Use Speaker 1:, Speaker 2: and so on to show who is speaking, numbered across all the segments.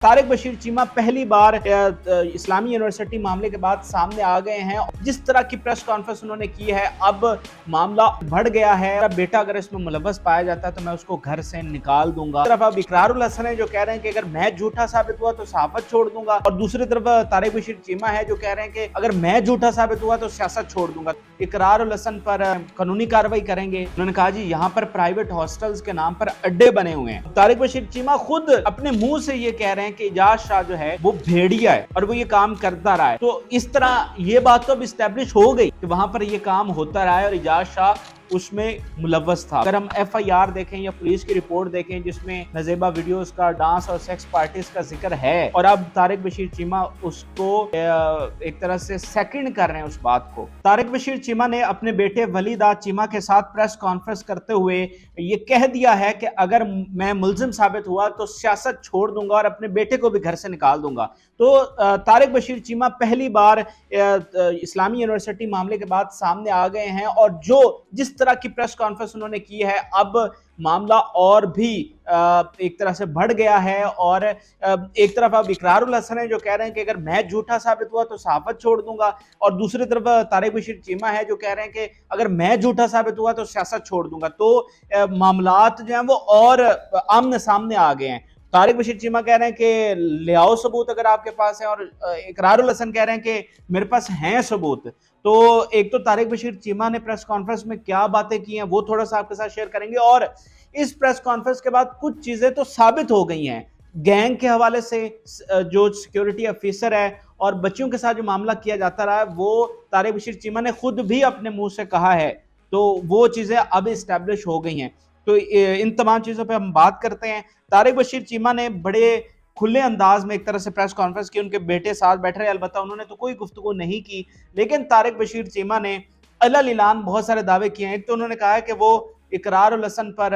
Speaker 1: तारिक बशीर चीमा पहली बार इस्लामी यूनिवर्सिटी मामले के बाद सामने आ गए हैं। जिस तरह की प्रेस कॉन्फ्रेंस उन्होंने की है, अब मामला बढ़ गया है। मेरा बेटा अगर इसमें मुलव्वस पाया जाता है तो मैं उसको घर से निकाल दूंगा। तरफ अब इकरारुल हसन है जो कह रहे हैं कि अगर मैं झूठा साबित हुआ तो सहाफत छोड़ दूंगा, और दूसरी तरफ तारिक बशीर चीमा है जो कह रहे हैं कि अगर मैं झूठा साबित हुआ तो सियासत छोड़ दूंगा। इकरारुल हसन पर कानूनी कार्रवाई करेंगे। उन्होंने कहा जी यहाँ पर प्राइवेट हॉस्टल्स के नाम पर अड्डे बने हुए हैं। तारिक बशीर चीमा खुद अपने मुंह से ये कह रहे हैं कि इजाज शाह जो है वो भेड़िया है और वो ये काम करता रहा है। तो इस तरह ये बात तो अब इस्टेब्लिश हो गई कि वहां पर ये काम होता रहा है और इजाज शाह उसमें मुलव्वस था। अगर हम FIR देखें या पुलिस की रिपोर्ट देखें जिसमें नजेबा वीडियोस का, डांस और सेक्स पार्टीज का जिक्र है, और अब तारिक बशीर चीमा उसको एक तरह से सेकंड कर रहे हैं उस बात को। तारिक बशीर चीमा ने अपने बेटे वलीदाद चीमा के साथ प्रेस कॉन्फ्रेंस करते हुए ये कह दिया है कि अगर मैं मुल्जिम साबित हुआ तो सियासत छोड़ दूंगा और अपने बेटे को भी घर से निकाल दूंगा। तो तारिक बशीर चीमा पहली बार इस्लामी यूनिवर्सिटी मामले के बाद सामने आ गए हैं, और जिस तरह की प्रेस कॉन्फ्रेंस उन्होंने की है, अब मामला और भी एक तरह से बढ़ गया है। और एक तरफ अब इकरारुल हसन है जो कह रहे हैं कि अगर मैं झूठा साबित हुआ तो सहाफत छोड़ दूंगा, और दूसरी तरफ तारिक बशीर चीमा है जो कह रहे हैं कि अगर मैं झूठा साबित हुआ तो सियासत छोड़ दूंगा। तो मामलात जो हैं वो और आमने सामने आ गए हैं। तारिक बशीर चीमा कह रहे हैं कि ले आओ सबूत अगर आपके पास है, और इकरारुल हसन कह रहे हैं कि मेरे पास हैं सबूत। तो एक तो तारिक बशीर चीमा ने प्रेस कॉन्फ्रेंस में क्या बातें की हैं वो थोड़ा सा आपके साथ शेयर करेंगे, और इस प्रेस कॉन्फ्रेंस के बाद कुछ चीजें तो साबित हो गई हैं गैंग के हवाले से। जो सिक्योरिटी ऑफिसर है और बच्चियों के साथ जो मामला किया जाता रहा है वो तारिक बशीर चीमा ने खुद भी अपने मुंह से कहा है, तो वो चीजें अब इस्टेब्लिश हो गई हैं। तो इन तमाम चीजों पे हम बात करते हैं। तारिक बशीर चीमा ने बड़े खुले अंदाज में एक तरह से प्रेस कॉन्फ्रेंस की, उनके बेटे साथ बैठ रहे, अलबत्ता उन्होंने तो कोई गुफ्तगू नहीं की, लेकिन तारिक बशीर चीमा ने अलल इलान बहुत सारे दावे किए हैं। एक तो उन्होंने कहा है कि वो इकरारुल हसन पर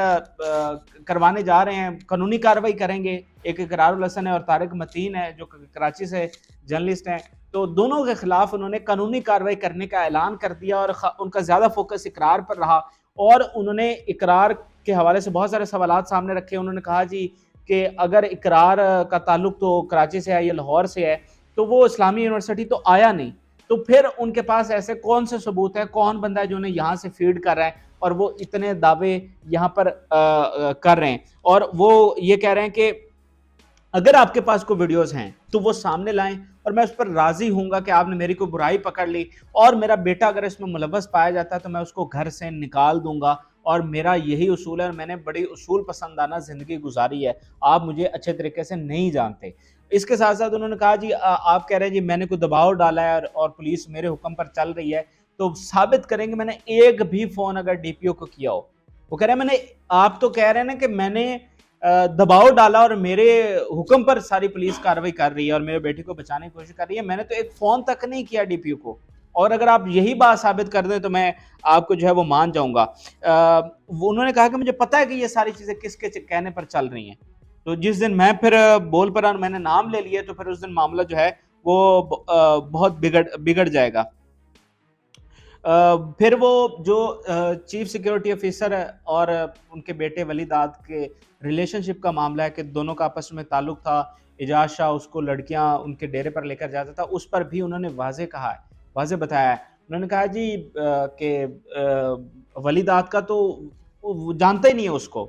Speaker 1: करवाने जा रहे हैं, कानूनी कार्रवाई करेंगे। एक इकरारुल हसन है और तारिक मतीन है जो कराची से जर्नलिस्ट हैं, तो दोनों के खिलाफ उन्होंने कानूनी कार्रवाई करने का ऐलान कर दिया, और उनका ज्यादा फोकस इकरार पर रहा, और उन्होंने इकरार के हवाले से बहुत सारे सवालात सामने रखे। उन्होंने कहा जी कि अगर इकरार का ताल्लुक तो कराची से है या लाहौर से है, तो वो इस्लामी यूनिवर्सिटी तो आया नहीं, तो फिर उनके पास ऐसे कौन से सबूत है, कौन बंदा है जो उन्हें यहाँ से फीड कर रहा है और वो इतने दावे यहाँ पर कर रहे हैं। और वो ये कह रहे हैं कि अगर आपके पास कोई वीडियोस हैं तो वो सामने लाएं, और मैं उस पर राजी हूंगा कि आपने मेरी कोई बुराई पकड़ ली और मेरा बेटा अगर इसमें मुलव्वस पाया जाता है तो मैं उसको घर से निकाल दूंगा, और मेरा यही उसूल है और मैंने बड़ी उसूल पसंदाना जिंदगी गुजारी है, आप मुझे अच्छे तरीके से नहीं जानते। इसके साथ साथ उन्होंने कहा जी आप कह रहे हैं जी मैंने कोई दबाव डाला है और पुलिस मेरे हुक्म पर चल रही है, तो साबित करेंगे मैंने एक भी फोन अगर DPO को किया हो। वो कह रहे हैं मैंने, आप तो कह रहे हैं ना कि मैंने दबाव डाला और मेरे हुक्म पर सारी पुलिस कार्रवाई कर रही है और मेरे बेटे को बचाने की कोशिश कर रही है, मैंने तो एक फोन तक नहीं किया DPO को, और अगर आप यही बात साबित कर दें तो मैं आपको जो है वो मान जाऊंगा। उन्होंने कहा कि मुझे पता है कि ये सारी चीजें किसके कहने पर चल रही हैं, तो जिस दिन मैं फिर बोल पड़ा और मैंने नाम ले लिया तो फिर उस दिन मामला जो है वो बहुत बिगड़ जाएगा। फिर वो जो चीफ सिक्योरिटी ऑफिसर और उनके बेटे वलीदाद के रिलेशनशिप का मामला है कि दोनों का आपस में ताल्लुक था, इजाज शाह उसको लड़कियां उनके डेरे पर लेकर जाता था, उस पर भी उन्होंने वाजे कहा है, वाजे बताया है। उन्होंने कहा जी कि वलीदाद का तो वो जानता ही नहीं है उसको,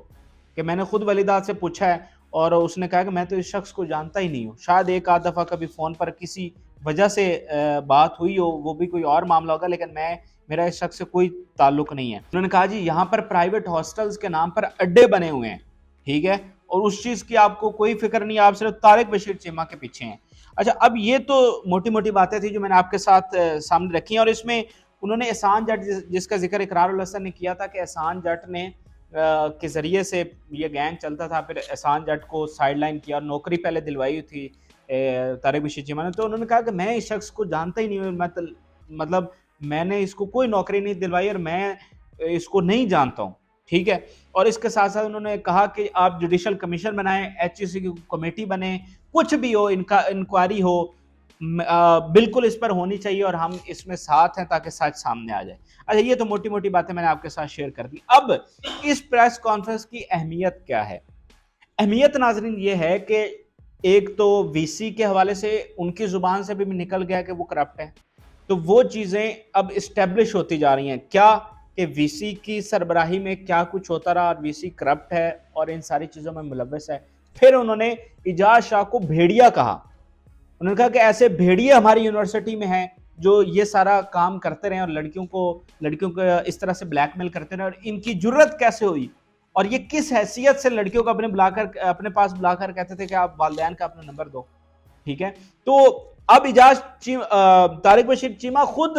Speaker 1: कि मैंने खुद वलीदाद से पूछा है और उसने कहा कि मैं तो इस शख्स को जानता ही नहीं हूँ, शायद एक आध दफ़ा कभी फ़ोन पर किसी वजह से बात हुई हो, वो भी कोई और मामला होगा, लेकिन मेरा इस शख्स से कोई ताल्लुक नहीं है। उन्होंने कहा जी यहाँ पर प्राइवेट हॉस्टल्स के नाम पर अड्डे बने हुए हैं, ठीक है, और उस चीज़ की आपको कोई फिक्र नहीं, आप सिर्फ तारिक बशीर चीमा के पीछे हैं। अच्छा, अब ये तो मोटी मोटी बातें थी जो मैंने आपके साथ सामने रखी हैं, और इसमें उन्होंने एहसान जट जिसका जिक्र इकरारुल हसन ने किया था कि एहसान जट ने के ज़रिए से ये गैंग चलता था, फिर एहसान जट को साइडलाइन किया और नौकरी पहले दिलवाई थी तारिक बशीर चीमा ने। तो उन्होंने कहा कि मैं इस शख्स को जानता ही नहीं हूँ, मतलब मैंने इसको कोई नौकरी नहीं दिलवाई और मैं इसको नहीं जानता हूँ, ठीक है। और इसके साथ साथ उन्होंने कहा कि आप जुडिशल कमीशन बनाएं, HEC की कमेटी बने, कुछ भी हो, इनका इंक्वायरी हो, बिल्कुल इस पर होनी चाहिए और हम इसमें साथ हैं ताकि सच सामने आ जाए। अच्छा, ये तो मोटी मोटी बातें मैंने आपके साथ शेयर कर दी। अब इस प्रेस कॉन्फ्रेंस की अहमियत क्या है? अहमियत नाजरीन ये है कि एक तो वीसी के हवाले से उनकी जुबान से भी निकल गया कि वो करप्ट है, तो वो चीजें अब इस्टेब्लिश होती जा रही हैं क्या कि वीसी की सरबराही में क्या कुछ होता रहा और वीसी करप्ट है और इन सारी चीजों में मुलव्वस है। फिर उन्होंने इजाज शाह को भेड़िया कहा। उन्होंने कहा कि ऐसे भेड़िए हमारी यूनिवर्सिटी में हैं जो ये सारा काम करते रहे और लड़कियों को इस तरह से ब्लैकमेल करते रहे, और इनकी जुर्रत कैसे हुई और ये किस हैसियत से लड़कियों को अपने पास बुलाकर कहते थे कि आप वालिदैन का अपना नंबर दो। ठीक है, तो अब तारिक बशीर चीमा खुद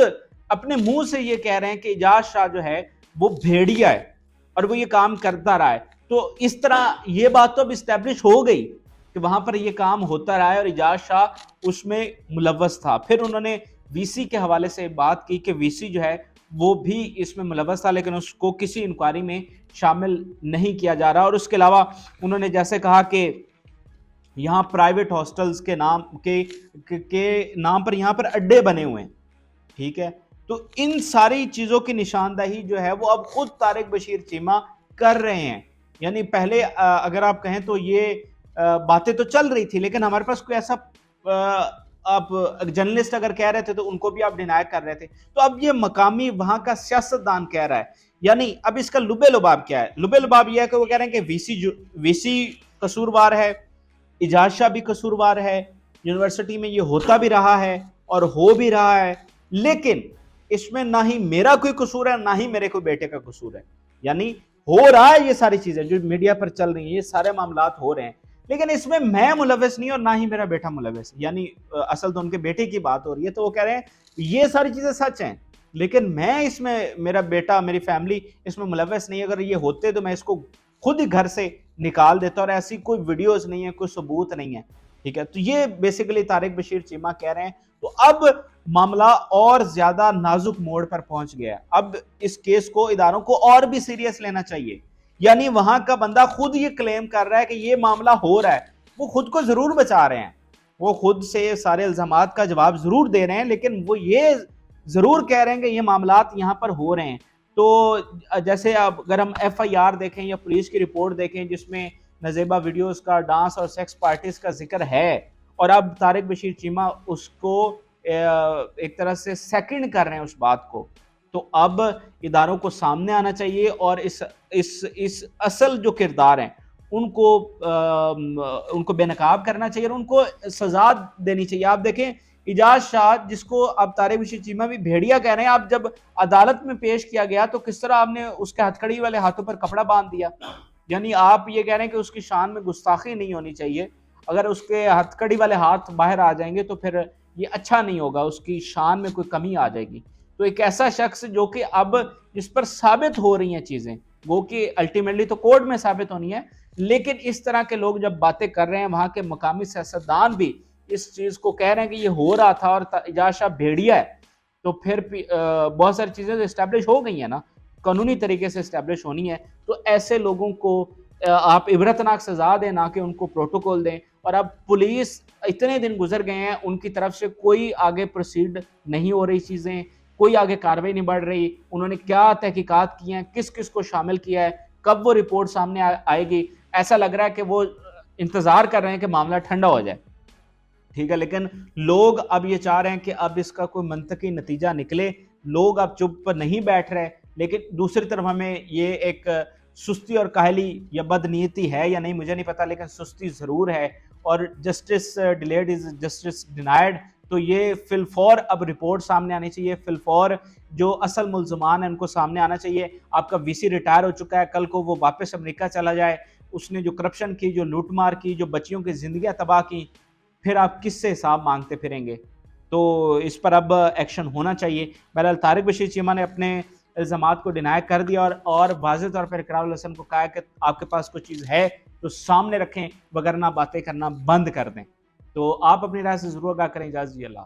Speaker 1: अपने मुंह से ये कह रहे हैं कि इजाज शाह जो है वो भेड़िया है और वो ये काम करता रहा है। तो इस तरह ये बात तो अब इस्टेब्लिश हो गई कि वहां पर ये काम होता रहा है और इजाज शाह उसमें मुलव्वस था। फिर उन्होंने वीसी के हवाले से बात की कि वीसी जो है वो भी इसमें मुलव्वस था, लेकिन उसको किसी इंक्वायरी में शामिल नहीं किया जा रहा। और उसके अलावा उन्होंने जैसे कहा कि यहाँ प्राइवेट हॉस्टल्स के नाम पर यहाँ पर अड्डे बने हुए हैं। ठीक है, तो इन सारी चीजों की निशानदही जो है वो अब खुद तारिक बशीर चीमा कर रहे हैं। यानी पहले अगर आप कहें तो ये बातें तो चल रही थी, लेकिन हमारे पास कोई ऐसा आप जर्नलिस्ट अगर कह रहे थे तो उनको भी आप डिनाई कर रहे थे। तो अब ये मकामी वहां का सियासतदान कह रहा है। यानी अब इसका लुबे लुबाब क्या है? लुबे लुबाब यह है कि वो कह रहे हैं कि वीसी कसूरवार है, इजाज शाह भी कसूरवार है, यूनिवर्सिटी में ये होता भी रहा है और हो भी रहा है, लेकिन इसमें ना ही मेरा कोई कसूर है ना ही मेरे कोई बेटे का कसूर है। यानी हो रहा है ये सारी चीजें जो मीडिया पर चल रही हैं, ये सारे मामलात हो रहे हैं, लेकिन इसमें मैं मुलव्वस नहीं और ना ही मेरा बेटा मुलव्वस। यानी असल तो उनके बेटे की बात हो रही है, तो वो कह रहे हैं ये सारी चीजें सच हैं, लेकिन मैं इसमें, मेरा बेटा, मेरी फैमिली इसमें मुलव्वस नहीं। अगर ये होते तो मैं इसको खुद ही घर से निकाल देता, और ऐसी कोई वीडियोस नहीं है, कोई सबूत नहीं है। ठीक है, तो ये बेसिकली तारिक बशीर चीमा कह रहे हैं। तो अब मामला और ज्यादा नाजुक मोड़ पर पहुंच गया। अब इस केस को इदारों को और भी सीरियस लेना चाहिए। यानी वहां का बंदा खुद ये क्लेम कर रहा है कि ये मामला हो रहा है, वो खुद को जरूर बचा रहे हैं, वो खुद से सारे इल्जामात का जवाब जरूर दे रहे हैं, लेकिन वो ये जरूर कह रहे हैं कि ये मामलात यहां पर हो रहे हैं। तो जैसे अब अगर हम FIR देखें या पुलिस की रिपोर्ट देखें जिसमें नजेबा वीडियोस का, डांस और सेक्स पार्टीज का जिक्र है, और अब तारिक बशीर चीमा उसको एक तरह से सेकंड कर रहे हैं उस बात को, तो अब इदारों को सामने आना चाहिए और इस असल जो किरदार हैं उनको बेनकाब करना चाहिए और उनको सजा देनी चाहिए। आप देखें इजाज शाह, जिसको अब तारिक बशीर चीमा भी भेड़िया कह रहे हैं, आप जब अदालत में पेश किया गया तो किस तरह आपने उसके हथकड़ी वाले हाथों पर कपड़ा बांध दिया। यानी आप ये कह रहे हैं कि उसकी शान में गुस्ताखी नहीं होनी चाहिए। अगर उसके हथकड़ी वाले हाथ बाहर आ जाएंगे तो फिर ये अच्छा नहीं होगा, उसकी शान में कोई कमी आ जाएगी। तो एक ऐसा शख्स जो कि अब जिस पर साबित हो रही हैं चीजें, वो कि अल्टीमेटली तो कोर्ट में साबित होनी है, लेकिन इस तरह के लोग जब बातें कर रहे हैं, वहां के मकामी सियासतदान भी इस चीज को कह रहे हैं कि ये हो रहा था और इजाज शाह भेड़िया है, तो फिर बहुत सारी चीजें तो इस्टेब्लिश हो गई है ना, कानूनी तरीके से इस्टेब्लिश होनी है। तो ऐसे लोगों को आप इबरतनाक सजा दें, ना कि उनको प्रोटोकॉल दें। और अब पुलिस, इतने दिन गुजर गए हैं, उनकी तरफ से कोई आगे प्रोसीड नहीं हो रही चीजें, कोई आगे कार्रवाई नहीं बढ़ रही। उन्होंने क्या तहकीकात की हैं, किस किस को शामिल किया है, कब वो रिपोर्ट सामने आएगी? ऐसा लग रहा है कि वो इंतजार कर रहे हैं कि मामला ठंडा हो जाए। ठीक है, लेकिन लोग अब ये चाह रहे हैं कि अब इसका कोई मंतकी नतीजा निकले। लोग अब चुप पर नहीं बैठ रहे, लेकिन दूसरी तरफ हमें ये एक सुस्ती और काहली या बदनीयती है या नहीं मुझे नहीं पता, लेकिन सुस्ती जरूर है। और justice delayed is justice denied. तो ये फिलफौर अब रिपोर्ट सामने आनी चाहिए, फिलफौर जो असल मुल्जमान है उनको सामने आना चाहिए। आपका वीसी रिटायर हो चुका है, कल को वो वापस अमेरिका चला जाए, उसने जो करप्शन की, जो लूटमार की, जो बच्चियों की जिंदगियां तबाह की, फिर आप किससे हिसाब मांगते फिरेंगे? तो इस पर अब एक्शन होना चाहिए। बहरहाल तारिक बशीर चीमा ने अपने इल्ज़ामात को डिनाई कर दिया और वाज़ेह तौर पर इकरारुल हसन को कहा कि आपके पास कोई चीज़ है तो सामने रखें, वगरना बातें करना बंद कर दें। तो आप अपनी राय से ज़रूर आगाह करें। इजाज़त दीजिए, अल्लाह।